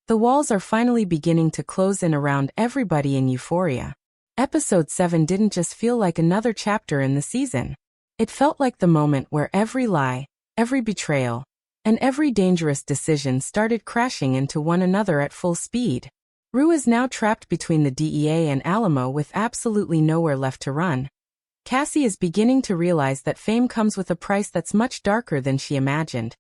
The walls are finally beginning to close in around everybody in Euphoria. Episode 7 didn't just feel like another chapter in the season. It felt like the moment where every lie, every betrayal, and every dangerous decision started crashing into one another at full speed. Rue is now trapped between the DEA and Alamo with absolutely nowhere left to run. Cassie is beginning to realize that fame comes with a price that's much darker than she imagined.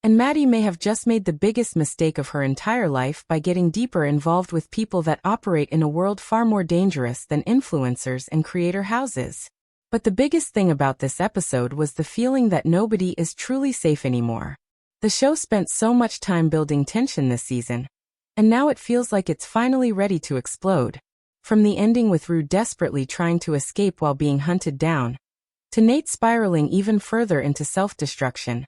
And Maddie may have just made the biggest mistake of her entire life by getting deeper involved with people that operate in a world far more dangerous than influencers and creator houses. But the biggest thing about this episode was the feeling that nobody is truly safe anymore. The show spent so much time building tension this season, and now it feels like it's finally ready to explode. From the ending with Rue desperately trying to escape while being hunted down, to Nate spiraling even further into self-destruction,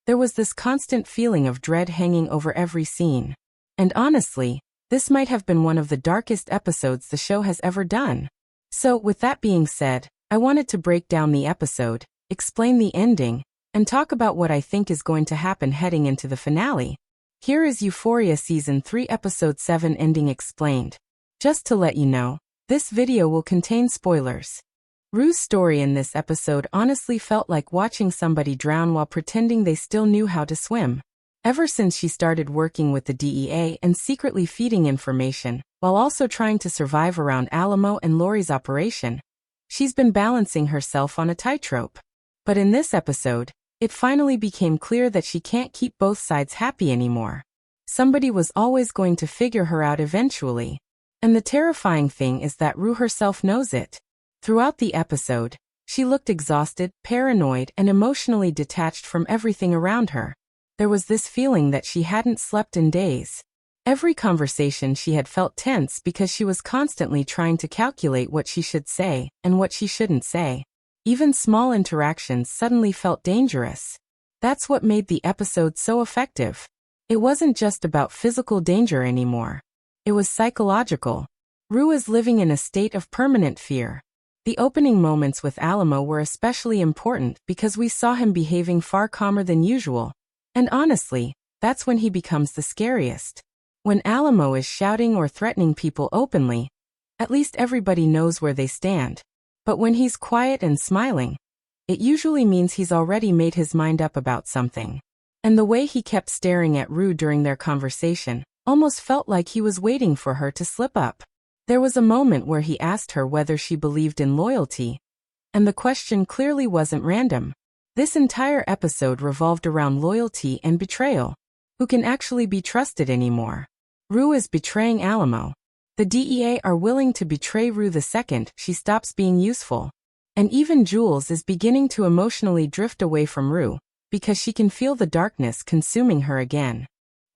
there was this constant feeling of dread hanging over every scene. And honestly, this might have been one of the darkest episodes the show has ever done. So, with that being said, I wanted to break down the episode, explain the ending, and talk about what I think is going to happen heading into the finale. Here is Euphoria Season 3 Episode 7 Ending Explained. Just to let you know, this video will contain spoilers. Rue's story in this episode honestly felt like watching somebody drown while pretending they still knew how to swim. Ever since she started working with the DEA and secretly feeding information, while also trying to survive around Alamo and Lori's operation, she's been balancing herself on a tightrope. But in this episode, it finally became clear that she can't keep both sides happy anymore. Somebody was always going to figure her out eventually. And the terrifying thing is that Rue herself knows it. Throughout the episode, she looked exhausted, paranoid, and emotionally detached from everything around her. There was this feeling that she hadn't slept in days. Every conversation she had felt tense because she was constantly trying to calculate what she should say and what she shouldn't say. Even small interactions suddenly felt dangerous. That's what made the episode so effective. It wasn't just about physical danger anymore. It was psychological. Rue is living in a state of permanent fear. The opening moments with Alamo were especially important because we saw him behaving far calmer than usual. And honestly, that's when he becomes the scariest. When Alamo is shouting or threatening people openly, at least everybody knows where they stand. But when he's quiet and smiling, it usually means he's already made his mind up about something. And the way he kept staring at Rue during their conversation almost felt like he was waiting for her to slip up. There was a moment where he asked her whether she believed in loyalty, and the question clearly wasn't random. This entire episode revolved around loyalty and betrayal. Who can actually be trusted anymore? Rue is betraying Alamo. The DEA are willing to betray Rue the second she stops being useful. And even Jules is beginning to emotionally drift away from Rue, because she can feel the darkness consuming her again.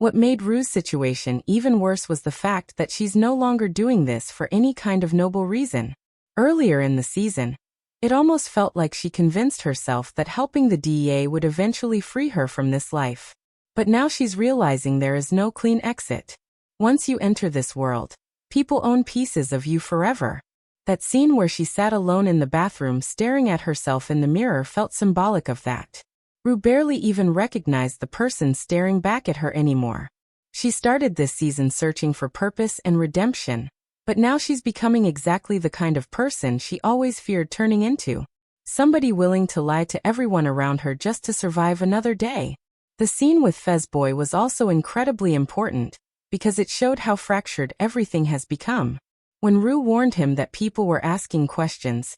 What made Rue's situation even worse was the fact that she's no longer doing this for any kind of noble reason. Earlier in the season, it almost felt like she convinced herself that helping the DEA would eventually free her from this life. But now she's realizing there is no clean exit. Once you enter this world, people own pieces of you forever. That scene where she sat alone in the bathroom staring at herself in the mirror felt symbolic of that. Rue barely even recognized the person staring back at her anymore. She started this season searching for purpose and redemption, but now she's becoming exactly the kind of person she always feared turning into. Somebody willing to lie to everyone around her just to survive another day. The scene with Fezboy was also incredibly important, because it showed how fractured everything has become. When Rue warned him that people were asking questions,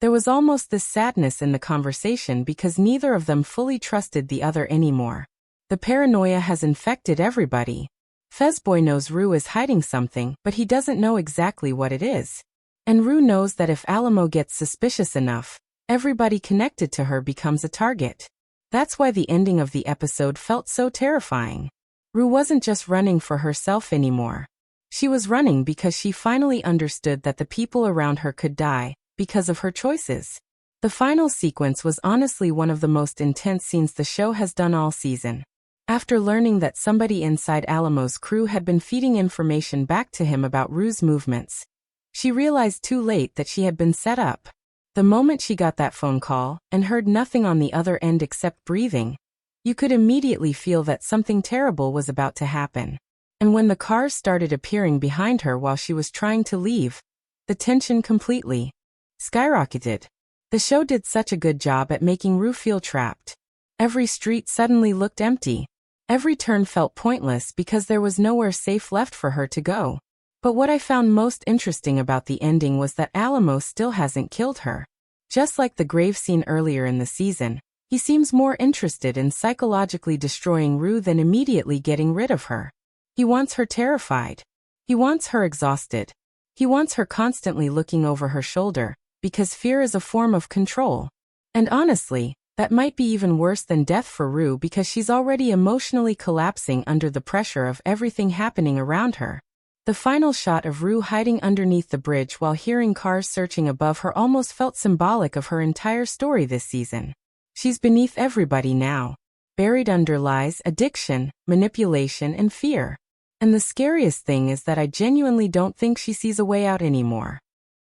there was almost this sadness in the conversation because neither of them fully trusted the other anymore. The paranoia has infected everybody. Fezboy knows Rue is hiding something, but he doesn't know exactly what it is. And Rue knows that if Alamo gets suspicious enough, everybody connected to her becomes a target. That's why the ending of the episode felt so terrifying. Rue wasn't just running for herself anymore. She was running because she finally understood that the people around her could die because of her choices. The final sequence was honestly one of the most intense scenes the show has done all season. After learning that somebody inside Alamo's crew had been feeding information back to him about Rue's movements, she realized too late that she had been set up. The moment she got that phone call and heard nothing on the other end except breathing, you could immediately feel that something terrible was about to happen. And when the cars started appearing behind her while she was trying to leave, the tension completely skyrocketed. The show did such a good job at making Rue feel trapped. Every street suddenly looked empty. Every turn felt pointless because there was nowhere safe left for her to go. But what I found most interesting about the ending was that Alamo still hasn't killed her. Just like the grave scene earlier in the season, he seems more interested in psychologically destroying Rue than immediately getting rid of her. He wants her terrified. He wants her exhausted. He wants her constantly looking over her shoulder, because fear is a form of control. And honestly, that might be even worse than death for Rue because she's already emotionally collapsing under the pressure of everything happening around her. The final shot of Rue hiding underneath the bridge while hearing cars searching above her almost felt symbolic of her entire story this season. She's beneath everybody now. Buried under lies, addiction, manipulation, and fear. And the scariest thing is that I genuinely don't think she sees a way out anymore.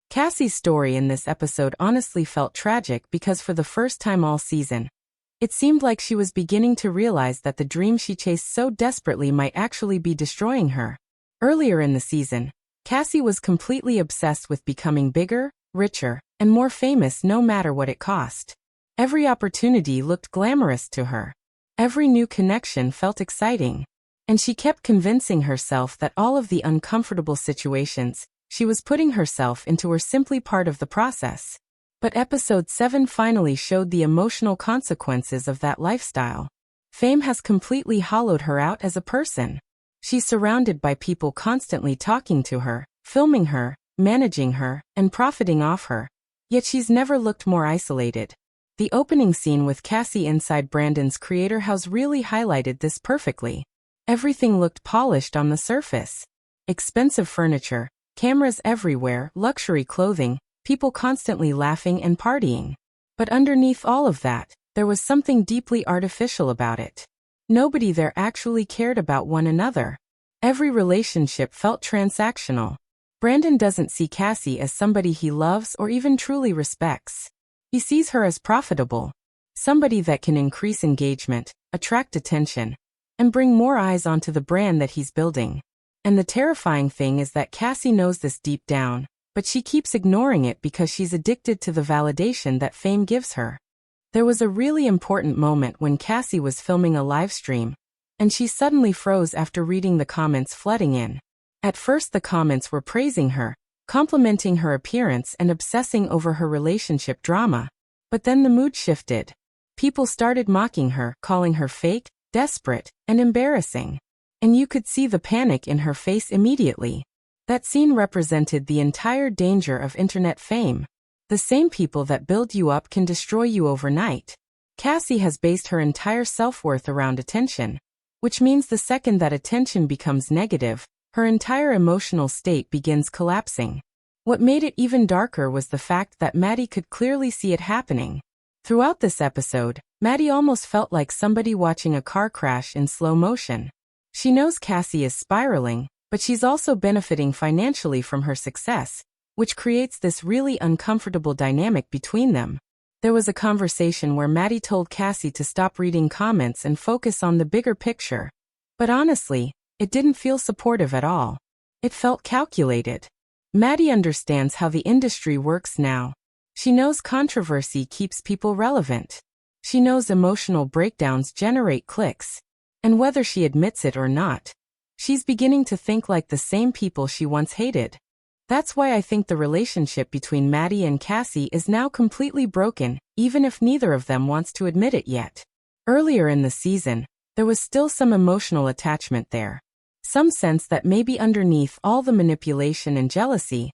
Cassie's story in this episode honestly felt tragic because for the first time all season, it seemed like she was beginning to realize that the dream she chased so desperately might actually be destroying her. Earlier in the season, Cassie was completely obsessed with becoming bigger, richer, and more famous no matter what it cost. Every opportunity looked glamorous to her. Every new connection felt exciting. And she kept convincing herself that all of the uncomfortable situations she was putting herself into were simply part of the process. But episode 7 finally showed the emotional consequences of that lifestyle. Fame has completely hollowed her out as a person. She's surrounded by people constantly talking to her, filming her, managing her, and profiting off her. Yet she's never looked more isolated. The opening scene with Cassie inside Brandon's creator house really highlighted this perfectly. Everything looked polished on the surface. Expensive furniture, cameras everywhere, luxury clothing, people constantly laughing and partying. But underneath all of that, there was something deeply artificial about it. Nobody there actually cared about one another. Every relationship felt transactional. Brandon doesn't see Cassie as somebody he loves or even truly respects. He sees her as profitable. Somebody that can increase engagement, attract attention, and bring more eyes onto the brand that he's building. And the terrifying thing is that Cassie knows this deep down, but she keeps ignoring it because she's addicted to the validation that fame gives her. There was a really important moment when Cassie was filming a live stream, and she suddenly froze after reading the comments flooding in. At first the comments were praising her, complimenting her appearance and obsessing over her relationship drama. But then the mood shifted. People started mocking her, calling her fake, desperate, and embarrassing. And you could see the panic in her face immediately. That scene represented the entire danger of internet fame. The same people that build you up can destroy you overnight. Cassie has based her entire self-worth around attention, which means the second that attention becomes negative, her entire emotional state begins collapsing. What made it even darker was the fact that Maddie could clearly see it happening. Throughout this episode, Maddie almost felt like somebody watching a car crash in slow motion. She knows Cassie is spiraling, but she's also benefiting financially from her success, which creates this really uncomfortable dynamic between them. There was a conversation where Maddie told Cassie to stop reading comments and focus on the bigger picture. But honestly, it didn't feel supportive at all. It felt calculated. Maddie understands how the industry works now. She knows controversy keeps people relevant. She knows emotional breakdowns generate clicks. And whether she admits it or not, she's beginning to think like the same people she once hated. That's why I think the relationship between Maddie and Cassie is now completely broken, even if neither of them wants to admit it yet. Earlier in the season, there was still some emotional attachment there. Some sense that maybe underneath all the manipulation and jealousy,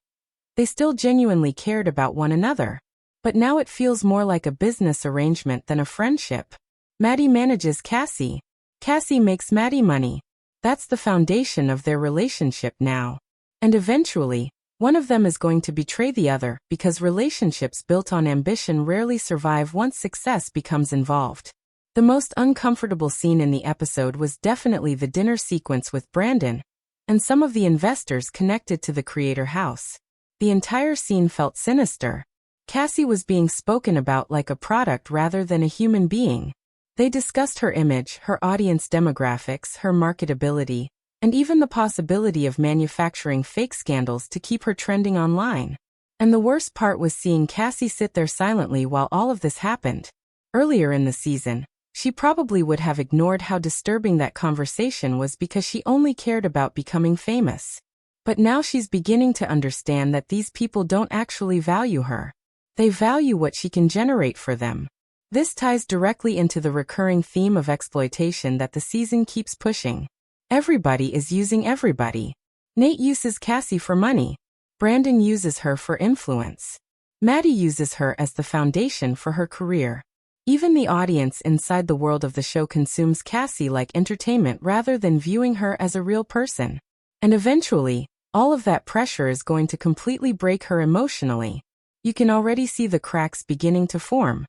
they still genuinely cared about one another. But now it feels more like a business arrangement than a friendship. Maddie manages Cassie. Cassie makes Maddie money. That's the foundation of their relationship now. And eventually, one of them is going to betray the other because relationships built on ambition rarely survive once success becomes involved. The most uncomfortable scene in the episode was definitely the dinner sequence with Brandon and some of the investors connected to the creator house. The entire scene felt sinister. Cassie was being spoken about like a product rather than a human being. They discussed her image, her audience demographics, her marketability, and even the possibility of manufacturing fake scandals to keep her trending online. And the worst part was seeing Cassie sit there silently while all of this happened. Earlier in the season, she probably would have ignored how disturbing that conversation was because she only cared about becoming famous. But now she's beginning to understand that these people don't actually value her. They value what she can generate for them. This ties directly into the recurring theme of exploitation that the season keeps pushing. Everybody is using everybody. Nate uses Cassie for money. Brandon uses her for influence. Maddie uses her as the foundation for her career. Even the audience inside the world of the show consumes Cassie like entertainment rather than viewing her as a real person. And eventually, all of that pressure is going to completely break her emotionally. You can already see the cracks beginning to form.